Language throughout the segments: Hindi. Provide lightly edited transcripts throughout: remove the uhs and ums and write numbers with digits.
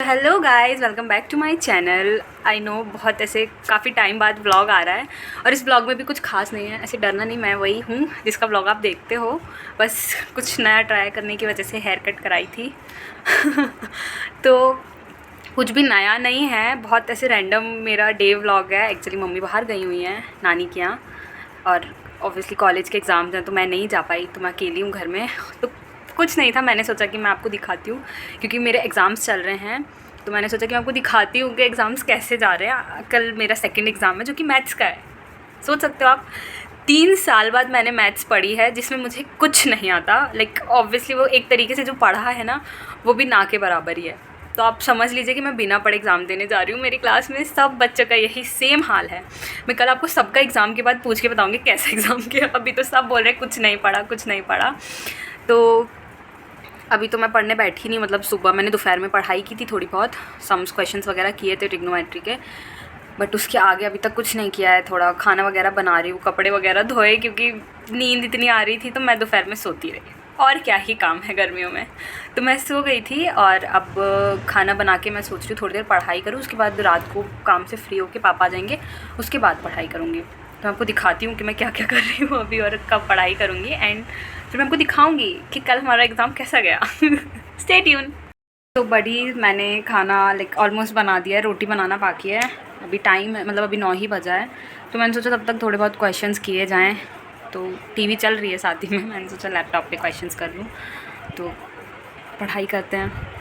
Hello guys, welcome back to my channel. I know बहुत ऐसे काफ़ी टाइम बाद व्लॉग आ रहा है और इस व्लॉग में भी कुछ खास नहीं है। ऐसे डरना नहीं, मैं वही हूँ जिसका व्लॉग आप देखते हो। बस कुछ नया ट्राई करने की वजह से हेयर कट कराई थी तो कुछ भी नया नहीं है, बहुत ऐसे रैंडम मेरा डे व्लॉग है। एक्चुअली मम्मी बाहर गई हुई हैं नानी के यहाँ और ऑब्वियसली कॉलेज के एग्ज़ाम्स हैं तो मैं नहीं जा पाई, तो मैं अकेली हूँ घर में। तो कुछ नहीं था, मैंने सोचा कि मैं आपको दिखाती हूँ क्योंकि मेरे एग्ज़ाम्स चल रहे हैं, तो मैंने सोचा कि मैं आपको दिखाती हूँ कि एग्ज़ाम्स कैसे जा रहे हैं। कल मेरा सेकंड एग्ज़ाम है जो कि मैथ्स का है। सोच सकते हो आप, 3 साल बाद मैंने मैथ्स पढ़ी है जिसमें मुझे कुछ नहीं आता। लाइक ऑब्वियसली वो एक तरीके से जो पढ़ा है ना, वो भी ना के बराबर ही है। तो आप समझ लीजिए कि मैं बिना पढ़े एग्ज़ाम देने जा रही हूँ। मेरी क्लास में सब बच्चों का यही सेम हाल है। मैं कल आपको सबका एग्ज़ाम के बाद पूछ के बताऊँगी कैसा एग्ज़ाम किया। अभी तो सब बोल रहे हैं कुछ नहीं पढ़ा, कुछ नहीं पढ़ा। तो अभी तो मैं पढ़ने बैठी नहीं, मतलब सुबह मैंने दोपहर में पढ़ाई की थी थोड़ी बहुत, सम्स क्वेश्चंस वगैरह किए थे ट्रिग्नोमेट्री के, बट उसके आगे अभी तक कुछ नहीं किया है। थोड़ा खाना वगैरह बना रही हूँ, कपड़े वगैरह धोए क्योंकि नींद इतनी आ रही थी तो मैं दोपहर में सोती रही। और क्या ही काम है गर्मियों में। तो मैं सो गई थी और अब खाना बना के मैं सोच रही हूँ थोड़ी देर पढ़ाई करूँ, उसके बाद रात को काम से फ्री होकर पापा आ जाएंगे, उसके बाद पढ़ाई करूँगी। तो आपको दिखाती हूँ कि मैं क्या क्या कर रही हूँ अभी और कब पढ़ाई करूँगी, एंड फिर मैं आपको दिखाऊँगी कि कल हमारा एग्ज़ाम कैसा गया। Stay tune. तो बड़ी मैंने खाना लाइक ऑलमोस्ट बना दिया है, रोटी बनाना बाकी है। अभी टाइम है, मतलब अभी 9 ही बजा है, तो मैंने सोचा तब तक थोड़े बहुत क्वेश्चंस किए जाएं। तो टीवी चल रही है साथ ही में, मैंने सोचा लैपटॉप पे क्वेश्चंस कर लूँ, तो पढ़ाई करते हैं।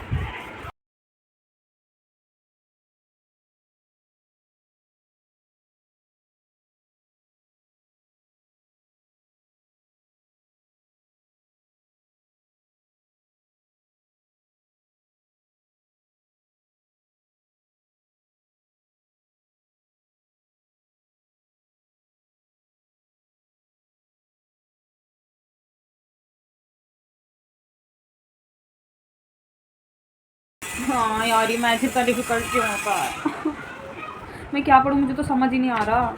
हाँ यार, ये मैथ इतना डिफिकल्ट क्यों होता है। मैं क्या पढ़ूँ, मुझे तो समझ ही नहीं आ रहा।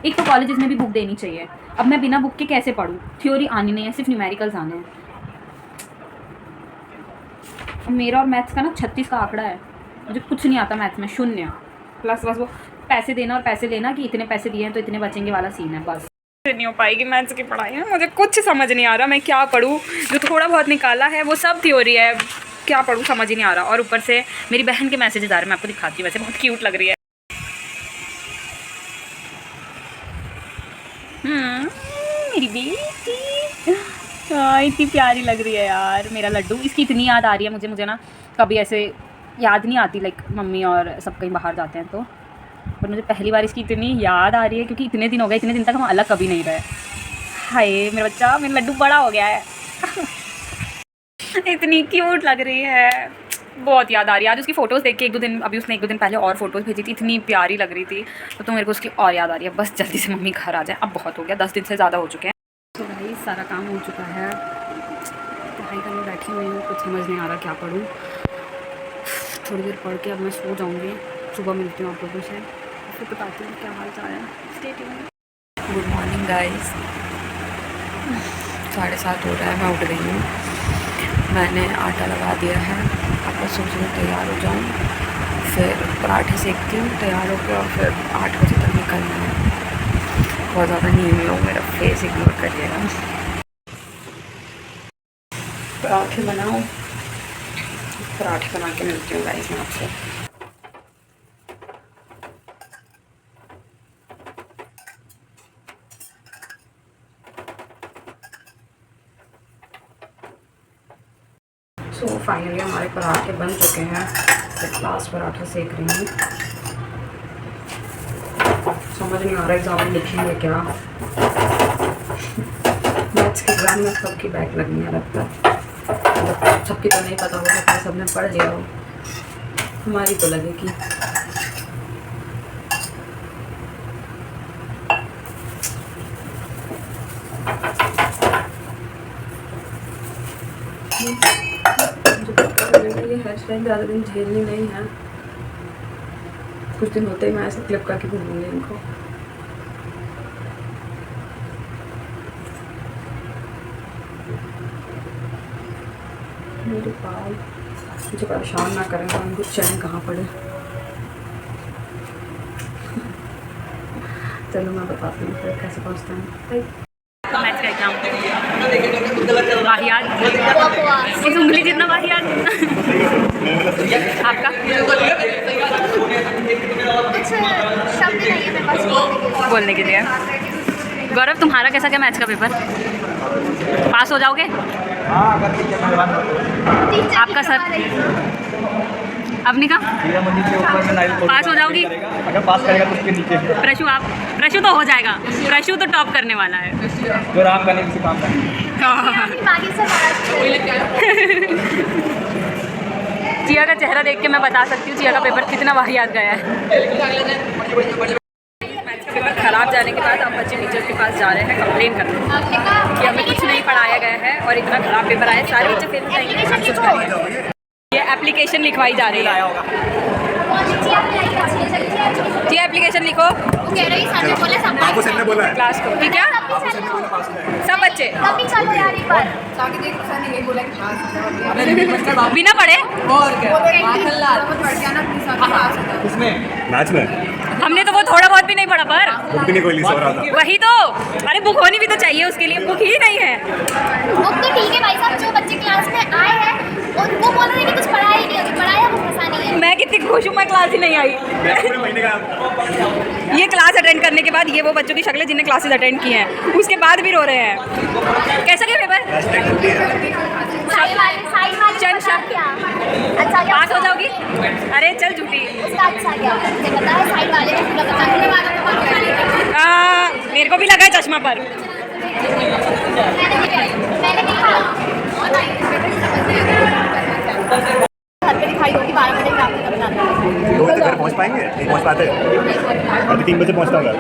एक तो कॉलेजेस में भी बुक देनी चाहिए, अब मैं बिना बुक के कैसे पढ़ूँ। थ्योरी आनी नहीं है, सिर्फ न्यूमेरिकल्स आने हैं। मेरा और मैथ्स का ना 36 का आंकड़ा है, मुझे कुछ नहीं आता मैथ्स में, 0 प्लस बस वो पैसे देना और पैसे लेना कि इतने पैसे दिए हैं तो इतने बचेंगे वाला सीन है। बस नहीं हो पाएगी मैथ्स की पढ़ाई में, मुझे कुछ समझ नहीं आ रहा मैं क्या पढ़ूँ। जो थोड़ा बहुत निकाला है वो सब थ्योरी है, क्या पढ़ूँ समझ ही नहीं आ रहा। और ऊपर से मेरी बहन के मैसेजेस आ रहे हैं, मैं आपको दिखाती हूँ, वैसे बहुत क्यूट लग रही है। मेरी बेटी, हाँ इतनी प्यारी लग रही है यार, मेरा लड्डू। इसकी इतनी याद आ रही है मुझे ना कभी ऐसे याद नहीं आती, लाइक मम्मी और सब कहीं बाहर जाते हैं तो, पर मुझे पहली बार इसकी इतनी याद आ रही है क्योंकि इतने दिन हो गए, इतने दिन तक हम अलग कभी नहीं रहे। हाय मेरा बच्चा, मेरा लड्डू बड़ा हो गया है। इतनी क्यूट लग रही है, बहुत याद आ रही है। आज उसकी फ़ोटोज़ देख के एक दो दिन, अभी उसने 1-2 दिन पहले और फोटोज़ भेजी थी, इतनी प्यारी लग रही थी। तो मेरे को उसकी और याद आ रही है। बस जल्दी से मम्मी घर आ जाए, अब बहुत हो गया, 10 दिन से ज़्यादा हो चुके हैं। तो भाई सारा काम हो चुका है, पढ़ाई करने बैठी हुई हूँ, कुछ समझ नहीं आ रहा क्या पढ़ूँ। थोड़ी देर पढ़ के अब मैं सो जाऊँगी, सुबह मिलती हूँ आप लोगों से, फिर बताती हूँ क्या हाल चाल है। Stay tuned. Good morning guys, 7:30 हो रहा है, मैं उठ गई हूँ। मैंने आटा लगा दिया है, अब बस सोच रही तैयार हो जाऊँ, फिर पराठे सेकती हूँ, तैयार हो गया और फिर 8 बजे तक निकलना है। बहुत ज़्यादा नींद में हूँ, मेरा फेस इग्नोर करिएगा। पराठे बनाऊँ, पराठे बना के मिलती हूँ गाइस मैं आपसे। सो फाइनली हमारे पराठे बन चुके हैं, फिर लास्ट पराठा सेक रही हूँ। समझ नहीं आ रहा एग्जाम में लिखेंगे क्या। मैथ्स के एग्जाम में सबकी बैक लगनी है लगता है, मतलब सबकी तो नहीं पता होगा, सकता सबने पढ़ लिया हो, हमारी तो लगेगी। ये हेयर स्टाइल ज़्यादा दिन झेलनी नहीं है, कुछ दिन होते ही मैं ऐसे क्लिप करके घूमूंगी इनको। मेरे बाल मुझे परेशान ना करें तो उनको चैन कहाँ पड़े। चलो मैं बताती हूँ फिर कैसे पहुँचते हैं। मैच का एग्जाम वाहियात, इस उंगली जितना वाहियात। आपका बोलने के लिए। गौरव तुम्हारा कैसा क्या मैच का पेपर? पास हो जाओगे? आपका सर अपनी का पास हो जाओगी? अगर पास करेगा तो उसके नीचे प्रशु तो हो जाएगा। प्रशु तो टॉप करने वाला है। जो आराम करने किसी काम करने। जिया का चेहरा देख के मैं बता सकती हूँ जिया का पेपर कितना वाहियात गया है। मैथ्स का पेपर खराब जाने के बाद अब बच्चे टीचर के पास जा रहे हैं कंप्लेन करने कि हमें कुछ नहीं पढ़ाया गया है और इतना खराब पेपर आया, सारे बच्चे फेल हो जाएंगे। कुछ करिए। ये एप्लीकेशन लिखवाई जा रही है। जी एप्लीकेशन लिखो। क्लास को ठीक है सब बच्चे बिना पढ़े मैच में हमने तो वो थोड़ा बहुत भी नहीं पढ़ा पर बुक भी नहीं कोई सो रहा था। वही तो। अरे बुक होनी भी तो चाहिए, उसके लिए बुक ही नहीं है। बुक तो ठीक है भाई साहब, जो बच्चे क्लास में आए हैं और वो बोल रहे हैं कि कुछ पढ़ाया ही नहीं है, जो पढ़ाया वो फंसा नहीं है। मैं कितनी खुश हूँ, मैं क्लास ही नहीं आई। पूरे महीने का ये क्लास अटेंड करने के बाद ये वो बच्चों की शक्लें जिन्हें क्लासेस अटेंड की हैं उसके बाद भी रो रहे हैं। कैसा गया पेपर? चंद शब्द अच्छा गया। पास हो जाओगी? अरे चल झूठी। उसका अच्छा गया, मुझे पता है साइड वाले ने पूरा बता दिया। मेरे को भी लगा है चश्मा पर। मैंने देखा घर पे दिखाई होगी 12 बजे रात में बताना। 2 बजे घर पहुंच पाएंगे? नहीं पहुंच पाते। अभी 3 बजे पहुंचता होगा।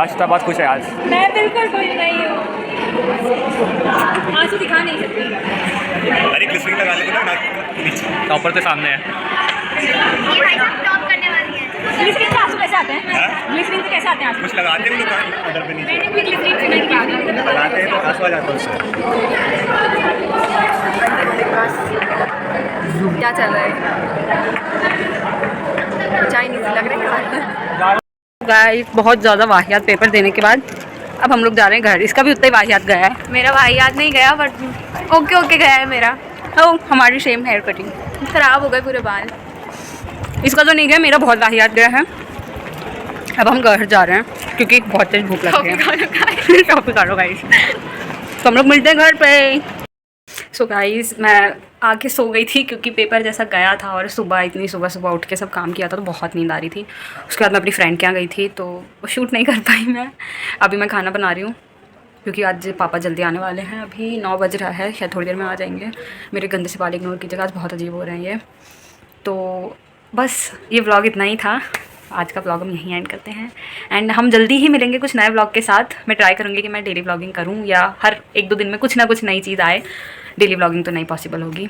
आज तो बहुत खुश है आज। मैं बिल्कुल खुश नहीं हूँ, आंसू दिखा नहीं सकती। अरे ग्लिसरीन लगा लेते ना, टॉपर तो सामने है। ये भाई साहब टॉप करने वाली है। ग्लिसरीन से आंसू कैसे आते हैं? ग्लिसरीन से कैसे आते हैं आंसू? कुछ लगाते नहीं दुकान अंदर पे नीचे मैंने भी ग्लिसरीन से नहीं किया। लगाते हैं तो आंसू आ जाता है उससे। क्या चल रहा है? चाइनीज लग रहा है। गाइस बहुत ज़्यादा वाहियात पेपर देने के बाद अब हम लोग जा रहे हैं घर। इसका भी उतना ही वाहियात गया है। मेरा वाहियात नहीं गया बट ओके गया है मेरा। ओ हमारी सेम हेयर कटिंग ख़राब हो गए पूरे बाल। इसका तो नहीं गया, मेरा बहुत वाहियात गया है। अब हम घर जा रहे हैं क्योंकि बहुत तेज भूख लग रही है। टॉपिक करो गाइस, तो हम लोग मिलते हैं घर पे। सो गाइस मैं आके सो गई थी क्योंकि पेपर जैसा गया था और इतनी सुबह उठ के सब काम किया था तो बहुत नींद आ रही थी। उसके बाद मैं अपनी फ्रेंड के यहाँ गई थी तो वो शूट नहीं कर पाई मैं। अभी मैं खाना बना रही हूँ क्योंकि आज पापा जल्दी आने वाले हैं। अभी 9 बज रहा है, शायद थोड़ी देर में आ जाएंगे। मेरे गंदे से बाल इग्नोर कीजिएगा, आज बहुत अजीब हो रहे हैं ये। तो बस ये व्लॉग इतना ही था। आज का व्लॉग हम यहीं एंड करते हैं एंड हम जल्दी ही मिलेंगे कुछ नए व्लॉग के साथ। मैं ट्राई करूँगी कि मैं डेली व्लॉगिंग करूँ या हर 1-2 दिन में कुछ ना कुछ नई चीज़ आए। डेली व्लॉगिंग तो नहीं पॉसिबल होगी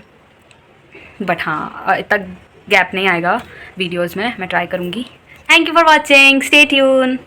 बट हाँ इतना गैप नहीं आएगा वीडियोज़ में, मैं ट्राई करूँगी। Thank you for watching, stay tune.